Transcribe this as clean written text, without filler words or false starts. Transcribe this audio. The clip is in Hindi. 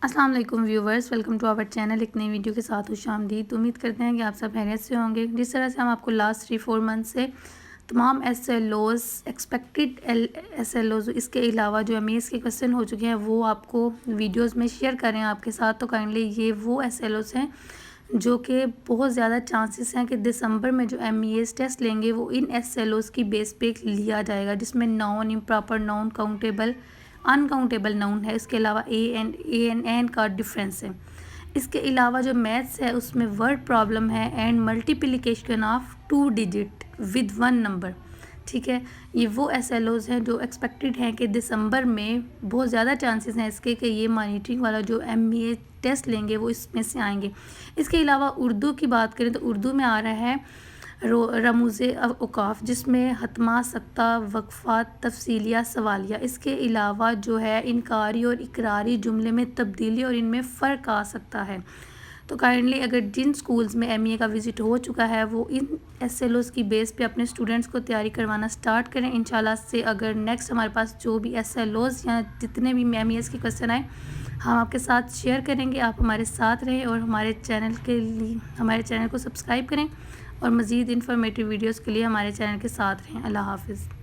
अस्सलाम वालेकुम viewers, welcome to our channel. एक नई वीडियो के साथ खुशामदीद। उम्मीद करते हैं कि आप सब खैरियत से होंगे। जिस तरह से हम आपको लास्ट 3-4 मंथ से तमाम एसएलओज़, एक्सपेक्टेड एसएलओज़, इसके अलावा जो एमईएस के क्वेश्चन हो चुके हैं वो आपको वीडियोस में शेयर कर रहे हैं आपके साथ। तो काइंडली ये वो एसएलओज़ हैं जो कि बहुत ज़्यादा चांसेस हैं कि दिसंबर में जो एमईएस टेस्ट लेंगे वो इन एसएलओज़ की बेस पे लिया जाएगा, जिसमें noun, improper noun, countable, uncountable noun है। इसके अलावा ए एन का डिफरेंस है। इसके अलावा जो मैथ्स है उसमें वर्ड प्रॉब्लम है and multiplication of 2 digit with 1 number. ठीक है, ये वो एसएलओज़ हैं जो एक्सपेक्टेड हैं कि दिसंबर में बहुत ज़्यादा चांसेस हैं इसके कि ये मॉनिटरिंग वाला जो एमईए टेस्ट लेंगे वो इसमें से आएंगे। इसके अलावा उर्दू की बात करें तो उर्दू में आ रहा है रमूज़े औक़ाफ़, जिसमें हतमा, सख्ता, वक्फ़ा, तफसीलिया, सवालिया। इसके अलावा जो है इनकारी और इकरारी जुमले में तब्दीली और इनमें फ़र्क आ सकता है। तो काइंडली अगर जिन स्कूल्स में एमईए का विज़िट हो चुका है वो इन एसएलओज़ की बेस पे अपने स्टूडेंट्स को तैयारी करवाना स्टार्ट करें इंशाल्लाह से। अगर नेक्स्ट हमारे पास जो भी एसएलओज़ या जितने भी एमईएस के क्वेश्चन आए हम आपके साथ शेयर करेंगे। आप हमारे साथ रहें और हमारे चैनल को सब्सक्राइब करें और मज़ीद इन्फॉर्मेटिव वीडियोज़ के लिए हमारे चैनल के साथ रहें। अल्लाह हाफ़िज़।